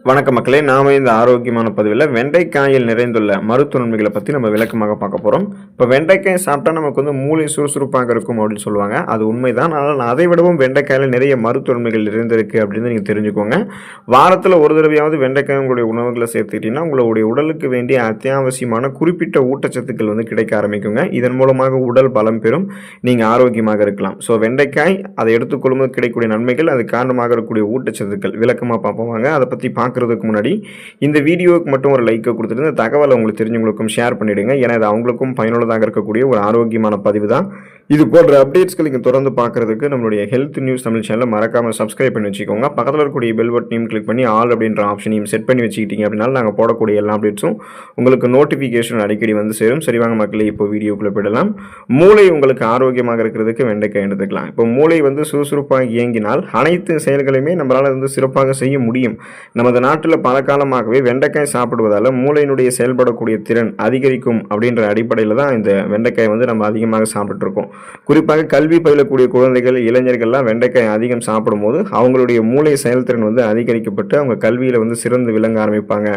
வணக்க மக்களே, நாம இந்த ஆரோக்கியமான பதிவில் வெண்டைக்காயில் நிறைந்துள்ள மருத்துவ நன்மைகளை பற்றி நம்ம விளக்கமாக பார்க்க போகிறோம். இப்போ வெண்டைக்காய் சாப்பிட்டா நமக்கு வந்து மூளை சுறுசுறுப்பாக இருக்கும் அப்படின்னு சொல்லுவாங்க. அது உண்மைதான். ஆனால் அதை விடவும் வெண்டைக்காயில் நிறைய மருத்துவ நன்மைகள் நிறைந்திருக்கு அப்படின்னு நீங்கள் தெரிஞ்சுக்கோங்க. வாரத்தில் ஒரு தடவையாவது வெண்டைக்காய் உங்களுடைய உணவுகளை சேர்த்துக்கிட்டீங்கன்னா உங்களுடைய உடலுக்கு வேண்டிய அத்தியாவசியமான குறிப்பிட்ட ஊட்டச்சத்துக்கள் வந்து கிடைக்க ஆரம்பிக்குங்க. இதன் மூலமாக உடல் பலம் பெறும், நீங்கள் ஆரோக்கியமாக இருக்கலாம். ஸோ வெண்டைக்காய் அதை எடுத்துக்கொள்ளும்போது கிடைக்கக்கூடிய நன்மைகள், அது காரணமாக இருக்கக்கூடிய ஊட்டச்சத்துக்கள் விளக்கமாக பார்ப்போங்க. அதை பற்றி பார்க்குறதுக்கு முன்னாடி இந்த வீடியோவுக்கு மட்டும் ஒரு லைக்கை கொடுத்துட்டு இந்த தகவலை உங்களுக்கு தெரிஞ்சவங்களுக்கும் ஷேர் பண்ணிவிடுங்க. ஏன்னா இது அவங்களுக்கும் பயனுள்ளதாக இருக்கக்கூடிய ஒரு ஆரோக்கியமான பதிவு தான். இது போன்ற அப்டேட்ஸ்கள் நீங்கள் தொடர்ந்து பார்க்குறதுக்கு நம்மளுடைய ஹெல்த் நியூஸ் தமிழ் சேனலை மறக்காமல் சப்ஸ்கிரைப் பண்ணி வச்சுக்கோங்க. பக்கத்தில் இருக்கக்கூடிய பெல் பட்டனையும் கிளிக் பண்ணி ஆல் அப்படின்ற ஆப்ஷனையும் செட் பண்ணி வச்சுக்கிட்டீங்க அப்படின்னா நாங்கள் போடக்கூடிய எல்லா அப்டேட்ஸும் உங்களுக்கு நோட்டிஃபிகேஷன் அடிக்கடி வந்து சேரும். சரிவாங்க மக்களே, இப்போ வீடியோக்குள்ளே போயிடலாம். மூளை உங்களுக்கு ஆரோக்கியமாக இருக்கிறதுக்கு வெண்டைக்காய் எடுத்துக்கலாம். இப்போ மூளை வந்து சுறுசுறுப்பாக இயங்கினால் அனைத்து செயல்களையுமே நம்மளால் வந்து சிறப்பாக செய்ய முடியும். நமது நாட்டில் பல காலமாகவே வெண்டைக்காய் சாப்பிடுவதால் மூளையினுடைய செயல்படக்கூடிய திறன் அதிகரிக்கும் அப்படின்ற அடிப்படையில் தான் இந்த வெண்டைக்காய் வந்து நம்ம அதிகமாக சாப்பிட்டு இருக்கோம். குறிப்பாக கல்வி பயிலக்கூடிய குழந்தைகள், இளைஞர்கள்லாம் வெண்டைக்காய் அதிகம் சாப்பிடும்போது அவங்களுடைய மூளை செயல்திறன் வந்து அதிகரிக்கப்பட்டு அவங்க கல்வியில் வந்து சிறந்து விளங்க ஆரம்பிப்பாங்க.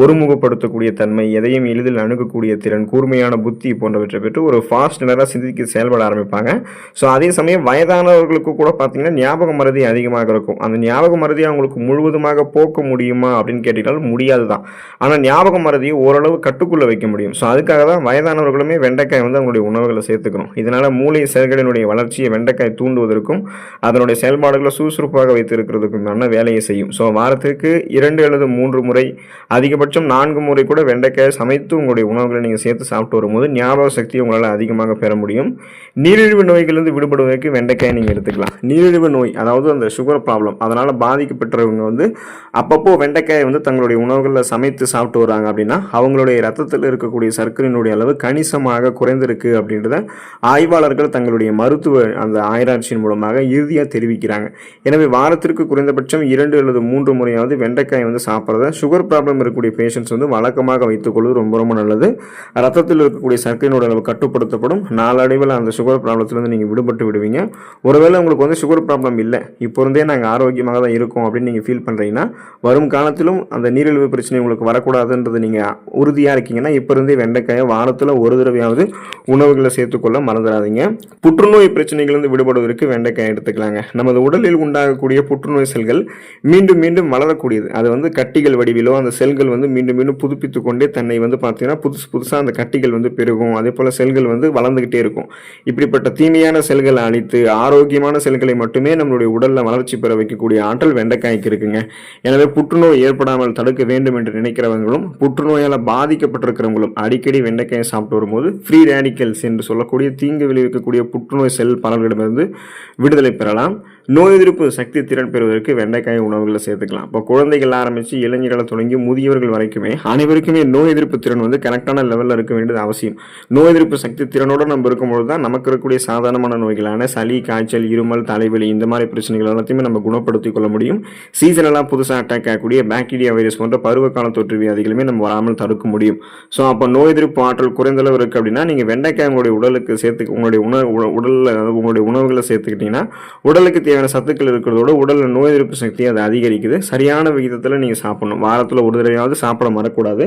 ஒருமுகப்படுத்தக்கூடிய தன்மை, எதையும் எளிதில் அணுகக்கூடிய திறன், கூர்மையான புத்தி போன்றவற்றை பெற்று ஒரு ஃபாஸ்ட் சிந்திக்க செயல்பட ஆரம்பிப்பாங்க. ஸோ அதே சமயம் வயதானவர்களுக்கு கூட பார்த்தீங்கன்னா ஞாபக மறதி அதிகமாக இருக்கும். அந்த ஞாபக மறதி அவங்களுக்கு முழுவதுமாக போக்க முடியுமா அப்படின்னு கேட்டீங்கன்னா முடியாது தான். ஆனால் ஞாபக மறதியை ஓரளவு கட்டுக்குள்ளே வைக்க முடியும். ஸோ அதுக்காக தான் வயதானவர்களுமே வெண்டைக்காய் வந்து அவங்களுடைய உணவுகளை சேர்த்துக்கணும். இதனால் மூளை செயல்களினுடைய வளர்ச்சியை வெண்டைக்காய் தூண்டுவதற்கும் அதனுடைய செயல்பாடுகளை சுறுசுறுப்பாக வைத்திருக்கிறதுக்குமான வேலையை செய்யும். ஸோ வாரத்திற்கு 2 அல்லது 3 முறை, அதிகபட்சம் 4 முறை கூட வெண்டைக்காய் சமைத்து உங்களுடைய உணவுகளை நீங்கள் சேர்த்து சாப்பிட்டு வரும்போது ஞாபக சக்தியை உங்களால் அதிகமாக பெற முடியும். நீரிழிவு நோய்களிலிருந்து விடுபடுவதற்கு வெண்டைக்காய் நீங்கள் எடுத்துக்கலாம். நீரிழிவு நோய், அதாவது அந்த சுகர் ப்ராப்ளம், அதனால் பாதிக்கப்பட்டவங்க வந்து அப்பப்போ வெண்டைக்காயை வந்து தங்களுடைய உணவுகளில் சமைத்து சாப்பிட்டு வராங்க அப்படின்னா அவங்களுடைய ரத்தத்தில் இருக்கக்கூடிய சர்க்கரையினுடைய அளவு கணிசமாக குறைந்திருக்கு அப்படின்றத ஆய்வாளர்கள் தங்களுடைய மருத்துவ அந்த ஆராய்ச்சியின் மூலமாக இறுதியாக தெரிவிக்கிறாங்க. எனவே வாரத்திற்கு குறைந்தபட்சம் 2 அல்லது 3 முறையாவது வெண்டைக்காய் வந்து சாப்பிட்றத சுகர் ப்ராப்ளம் இருக்கக்கூடிய பேஷண்ட்ஸ் வந்து வழக்கமாக வைத்துக்கொள்வது ரொம்ப ரொம்ப நல்லது. ரத்தத்தில் இருக்கக்கூடிய சர்க்கரையினுடைய அளவு கட்டுப்படுத்தப்படும். நாளடைவில் அந்த சுகர் ப்ராப்ளத்திலிருந்து நீங்கள் விடுபட்டு விடுவீங்க. ஒருவேளை உங்களுக்கு வந்து சுகர் ப்ராப்ளம் இல்லை, இப்போ இருந்தே நாங்கள் ஆரோக்கியமாக தான் இருக்கோம் அப்படின்னு நீங்கள் ஃபீல் பண்ணுறீங்கன்னா, வரும் காலத்திலும் அந்த நீரிழிவு பிரச்சனை உங்களுக்கு வரக்கூடாதுன்றது நீங்கள் உறுதியாக இருக்கீங்கன்னா இப்போ இருந்தே வெண்டைக்காயை வாரத்தில் ஒரு தடவையாவது உணவுகளை சேர்த்துக்கொள்ள மறந்துடாதீங்க. புற்றுநோய் பிரச்சனைகளிலிருந்து விடுபடுவதற்கு வெண்டைக்காய் எடுத்துக்கலாங்க. நமது உடலில் உண்டாகக்கூடிய புற்றுநோய் செல்கள் மீண்டும் மீண்டும் வளரக்கூடியது. அது வந்து கட்டிகள் வடிவிலோ அந்த செல்கள் வந்து மீண்டும் மீண்டும் புதுப்பித்து கொண்டே தன்னை வந்து பார்த்தீங்கன்னா புதுசாக அந்த கட்டிகள் வந்து பெருகும். அதே போல் செல்கள் வந்து வளர்ந்துக்கிட்டே இருக்கும். இப்படிப்பட்ட தீமையான செல்களை அழித்து ஆரோக்கியமான செல்களை மட்டுமே நம்மளுடைய உடலில் வளர்ச்சி பெற வைக்கக்கூடிய ஆற்றல் வெண்டைக்காய்க்கு இருக்குங்க. எனவே புற்றுநோய் ஏற்படாமல் தடுக்க வேண்டும் என்று நினைக்கிறவங்களும் புற்றுநோயால் பாதிக்கப்பட்டிருக்கிறவங்களும் அடிக்கடி வெண்டைக்காயை சாப்பிட்டு வரும்போது ஃப்ரீ ரேடிக்கல்ஸ் என்று சொல்லக்கூடிய தீங்கு விளைவிக்கக்கூடிய புற்றுநோய் செல் பரவலிடமிருந்து விடுதலை பெறலாம். நோய் எதிர்ப்பு சக்தி திறன் பெறுவதற்கு வெண்டைக்காய் உணவுகளை சேர்த்துக்கலாம். இப்போ குழந்தைகள் ஆரம்பித்து இளைஞர்களை தொடங்கி முதியவர்கள் வரைக்குமே அனைவருக்குமே நோய் எதிர்ப்பு திறன் வந்து கரெக்டான லெவலில் இருக்க வேண்டியது அவசியம். நோய் எதிர்ப்பு சக்தி திறனோடு நம்ம இருக்கும்போது தான் நமக்கு இருக்கக்கூடிய சாதாரணமான நோய்களான சளி, காய்ச்சல், இருமல், தலைவலி இந்த மாதிரி பிரச்சனைகள் எல்லாத்தையுமே நம்ம குணப்படுத்திக் கொள்ள முடியும். சீசனெல்லாம் புதுசாக அட்டாக் ஆகக்கூடிய பாக்டீரியா, வைரஸ் போன்ற பருவகால தொற்று வியாதிகளுமே நம்ம வராமல் தடுக்க முடியும். ஸோ அப்போ நோய் எதிர்ப்பு ஆற்றல் குறைந்தளவு இருக்குது அப்படின்னா நீங்கள் வெண்டைக்காய் உங்களுடைய உடலுக்கு சேர்த்து உங்களுடைய உங்களுடைய உணவுகளை சேர்த்துக்கிட்டீங்கன்னா உடலுக்கு தேவையான சத்துக்கள் இருக்கிறதோட உடலில் நோய் எதிர்ப்பு சக்தி அது அதிகரிக்குது. சரியான விகிதத்தில் நீங்கள் சாப்பிடணும். வாரத்தில் ஒரு தடவையாவது சாப்பிட மறக்கூடாது.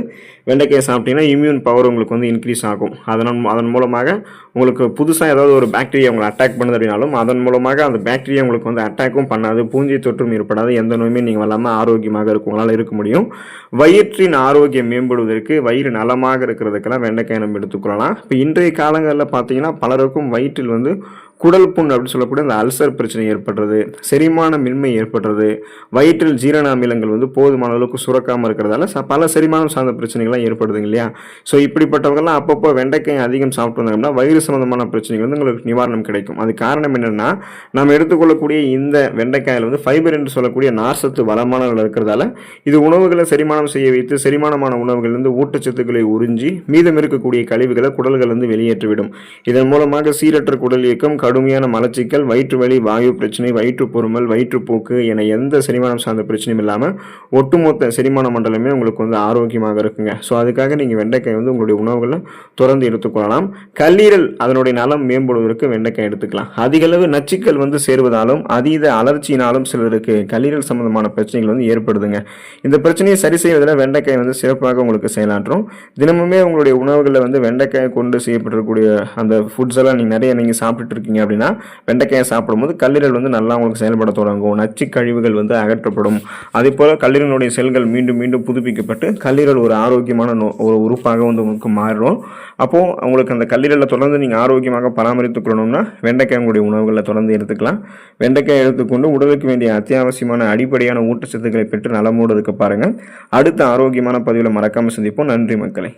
வெண்டைக்காய் சாப்பிட்டீங்கன்னா இம்யூன் பவர் உங்களுக்கு வந்து இன்க்ரீஸ் ஆகும். அதன் மூலமாக உங்களுக்கு புதுசாக ஏதாவது ஒரு பாக்டீரியா உங்களை அட்டாக் பண்ணுது அப்படின்னாலும் அதன் மூலமாக அந்த பாக்டீரியா உங்களுக்கு வந்து அட்டாக்கும் பண்ணாது, பூஞ்சை தொற்றும் ஏற்படாது, எந்த நோயுமே நீங்கள் வராமல் ஆரோக்கியமாக உங்களால் இருக்க முடியும். வயிற்றின் ஆரோக்கியம் மேம்படுவதற்கு, வயிறு நலமாக இருக்கிறதுக்கெல்லாம் வெண்டைக்காய் நம்ம எடுத்துக்கொள்ளலாம். இப்போ இன்றைய காலங்களில் பார்த்தீங்கன்னா பலருக்கும் வயிற்றில் வந்து குடல் புண் அப்படின்னு சொல்லக்கூடிய அந்த அல்சர் பிரச்சனை ஏற்படுறது, செரிமானமின்மை ஏற்படுறது, வயிற்றில் ஜீரண அமிலங்கள் வந்து போதுமான அளவுக்கு சுரக்காமல் இருக்கிறதால பல செரிமானம் சார்ந்த பிரச்சனைகள்லாம் ஏற்படுதுங்க இல்லையா. ஸோ இப்படிப்பட்டவங்கலாம் அப்பப்போ வெண்டைக்காய் அதிகம் சாப்பிட்டு வந்தாங்கன்னா வயிறு சம்பந்தமான பிரச்சனைகள் வந்து உங்களுக்கு நிவாரணம் கிடைக்கும். அது காரணம் என்னென்னா, நம்ம எடுத்துக்கொள்ளக்கூடிய இந்த வெண்டைக்காயில் வந்து ஃபைபர் என்று சொல்லக்கூடிய நார்சத்து வளமானவர்கள் இருக்கிறதால இது உணவுகளை செரிமானம் செய்ய வைத்து செரிமானமான உணவுகளிலிருந்து ஊட்டச்சத்துக்களை உறிஞ்சி மீதம் இருக்கக்கூடிய கழிவுகளை குடல்கள் வந்து வெளியேற்றிவிடும். இதன் மூலமாக சீரற்ற குடல் இயக்கம், கடுமையான மலச்சிக்கல், வயிற்று வலி, வாயு பிரச்சனை, வயிற்று பொருமல், வயிற்றுப்போக்கு என எந்த செரிமானம் சார்ந்த பிரச்சனையும் இல்லாமல் ஒட்டுமொத்த செரிமான மண்டலமே உங்களுக்கு வந்து ஆரோக்கியமாக இருக்குங்க. ஸோ அதுக்காக நீங்கள் வெண்டைக்காய் வந்து உங்களுடைய உணவுகளில் தொடர்ந்து எடுத்துக்கொள்ளலாம். கல்லீரல் அதனுடைய நலம் மேம்படுவதற்கு வெண்டைக்காய் எடுத்துக்கலாம். அதிக அளவு நச்சுக்கள் வந்து சேருவதாலும் அதீத அலர்ச்சியினாலும் சிலருக்கு கல்லீரல் சம்பந்தமான பிரச்சனைகள் வந்து ஏற்படுதுங்க. இந்த பிரச்சனையை சரி செய்வதில் வெண்டைக்காய் வந்து சிறப்பாக உங்களுக்கு செயலாற்றும். தினமுமே உங்களுடைய உணவுகளில் வந்து வெண்டைக்காய் கொண்டு செய்யப்பட்டிருக்கக்கூடிய அந்த ஃபுட்ஸ் எல்லாம் நீங்கள் சாப்பிட்டுட்டு இருக்கீங்க அப்படின்னா வெண்டைக்காயை சாப்பிடும்போது கல்லீரல் வந்து நல்லா உங்களுக்கு செயல்பட தொடங்கும். நச்சு கழிவுகள் வந்து அகற்றப்படும். அதே போல் கல்லீரலுடைய செல்கள் மீண்டும் மீண்டும் புதுப்பிக்கப்பட்டு கல்லீரல் ஒரு ஆரோக்கியமான ஒரு உறுப்பாக வந்து உங்களுக்கு மாறும். அப்போது உங்களுக்கு அந்த கல்லீரலை தொடர்ந்து நீங்கள் ஆரோக்கியமாக பராமரித்துக் கொள்ளணும்னா வெண்டைக்காய் உங்களுடைய உணவுகளில் தொடர்ந்து எடுத்துக்கலாம். வெண்டைக்காய் எடுத்துக்கொண்டு உடலுக்கு வேண்டிய அத்தியாவசியமான அடிப்படையான ஊட்டச்சத்துக்களை பெற்று நலமோடு இருக்க பாருங்கள். அடுத்த ஆரோக்கியமான பதிவில் மறக்காமல் சந்திப்போம். நன்றி மக்களே.